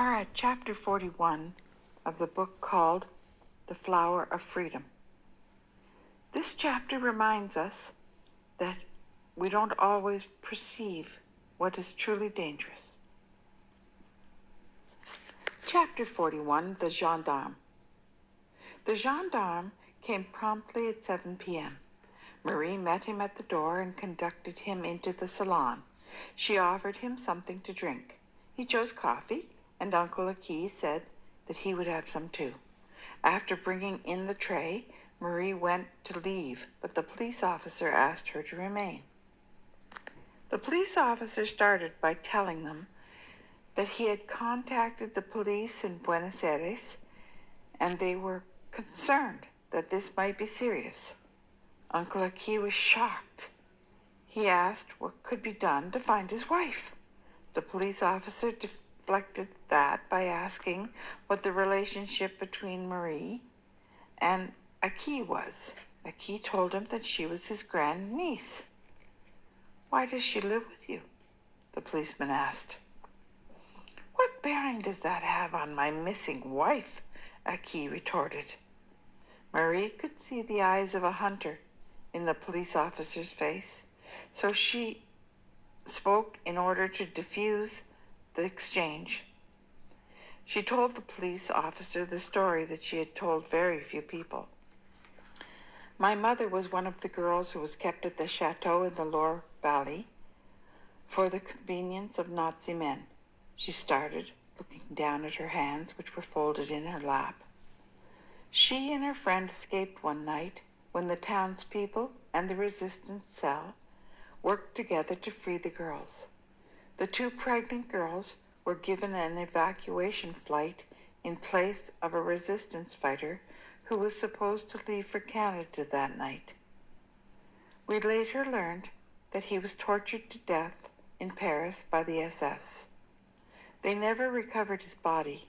are at chapter 41 of the book called The Flower of Freedom. This chapter reminds us that we don't always perceive what is truly dangerous. Chapter 41, The Gendarme. The gendarme came promptly at 7 p.m. Marie met him at the door and conducted him into the salon. She offered him something to drink. He chose coffee, and Uncle Aki said that he would have some too. After bringing in the tray, Marie went to leave, but the police officer asked her to remain. The police officer started by telling them that he had contacted the police in Buenos Aires, and they were concerned that this might be serious. Uncle Aki was shocked. He asked what could be done to find his wife. The police officer deflected that by asking what the relationship between Marie and Aki was. Aki told him that she was his grandniece. "Why does she live with you?" the policeman asked. "What bearing does that have on my missing wife?" Aki retorted. Marie could see the eyes of a hunter in the police officer's face, so she spoke in order to diffuse the exchange. She told the police officer the story that she had told very few people. "My mother was one of the girls who was kept at the chateau in the Loire Valley for the convenience of Nazi men," she started, looking down at her hands, which were folded in her lap. "She and her friend escaped one night when the townspeople and the resistance cell worked together to free the girls. The two pregnant girls were given an evacuation flight in place of a resistance fighter who was supposed to leave for Canada that night. We later learned that he was tortured to death in Paris by the SS. They never recovered his body.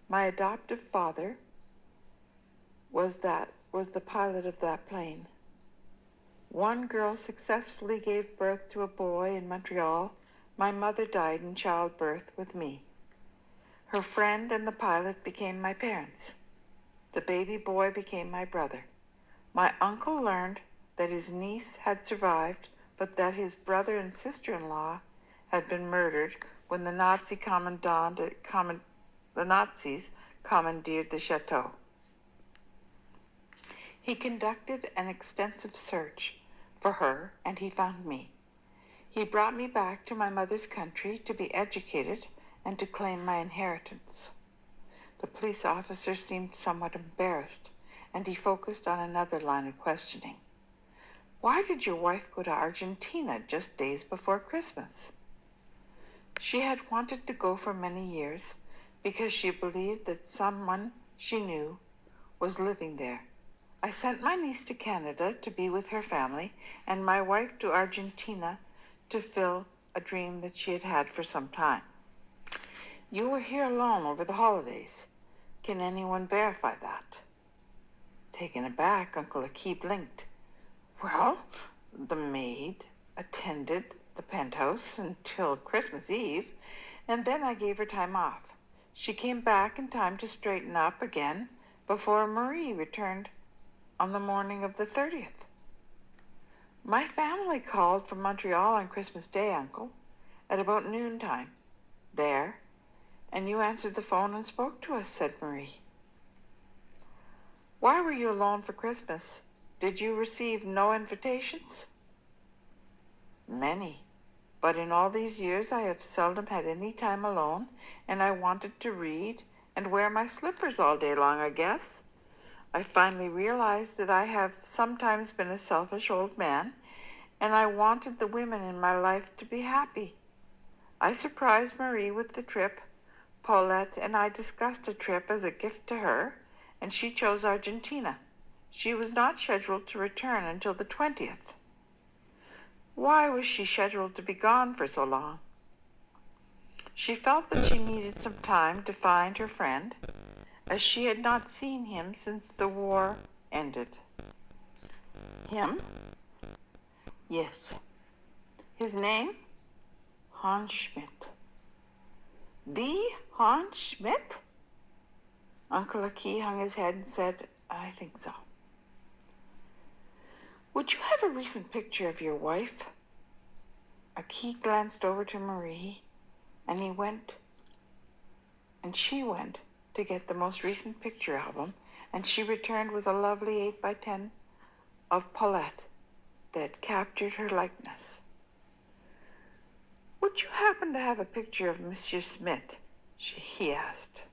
My adoptive father was the pilot of that plane. One girl successfully gave birth to a boy in Montreal. My mother died in childbirth with me. Her friend and the pilot became my parents. The baby boy became my brother. My uncle learned that his niece had survived, but that his brother and sister-in-law had been murdered when the Nazis commandeered the chateau. He conducted an extensive search for her, and he found me. He brought me back to my mother's country to be educated and to claim my inheritance." The police officer seemed somewhat embarrassed, and he focused on another line of questioning. "Why did your wife go to Argentina just days before Christmas?" "She had wanted to go for many years because she believed that someone she knew was living there. I sent my niece to Canada to be with her family, and my wife to Argentina to fill a dream that she had had for some time." "You were here alone over the holidays. Can anyone verify that?" Taken aback, Uncle Aki blinked. "Well, the maid attended the penthouse until Christmas Eve, and then I gave her time off. She came back in time to straighten up again before Marie returned on the morning of the 30th. My family called from Montreal on Christmas Day, Uncle, at about noontime there, and you answered the phone and spoke to us," said Marie. "Why were you alone for Christmas? Did you receive no invitations?" "Many, but in all these years I have seldom had any time alone, and I wanted to read and wear my slippers all day long, I guess. I finally realized that I have sometimes been a selfish old man, and I wanted the women in my life to be happy. I surprised Marie with the trip. Paulette and I discussed a trip as a gift to her, and she chose Argentina. She was not scheduled to return until the 20th. "Why was she scheduled to be gone for so long?" "She felt that she needed some time to find her friend, as she had not seen him since the war ended." "Him?" "Yes." "His name?" "Hans Schmidt." The Hans Schmidt? Uncle Aki hung his head and said, I think so. Would you have a recent picture of your wife? Aki glanced over to Marie, and she went to get the most recent picture album, and she returned with a lovely 8x10 of Paulette that captured her likeness. Would you happen to have a picture of Monsieur Smith? He asked.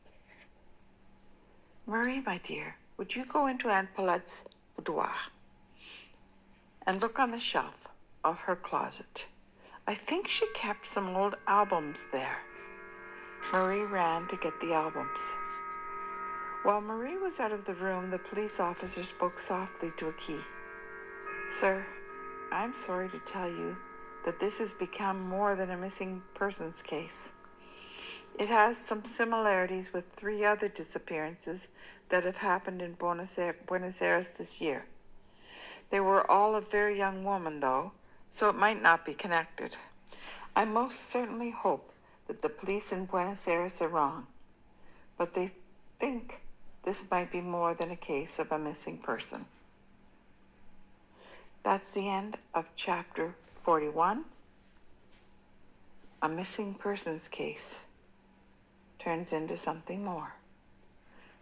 Marie, my dear, would you go into Aunt Paulette's boudoir and look on the shelf of her closet? I think she kept some old albums there. Marie ran to get the albums. While Marie was out of the room, the police officer spoke softly to Aki. Sir, I'm sorry to tell you that this has become more than a missing persons case. It has some similarities with 3 other disappearances that have happened in Buenos Aires this year. They were all a very young woman, though, so it might not be connected. I most certainly hope that the police in Buenos Aires are wrong, but they think this might be more than a case of a missing person. That's the end of chapter 41. A missing persons case turns into something more.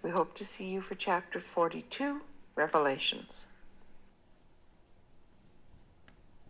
We hope to see you for chapter 42, Revelations.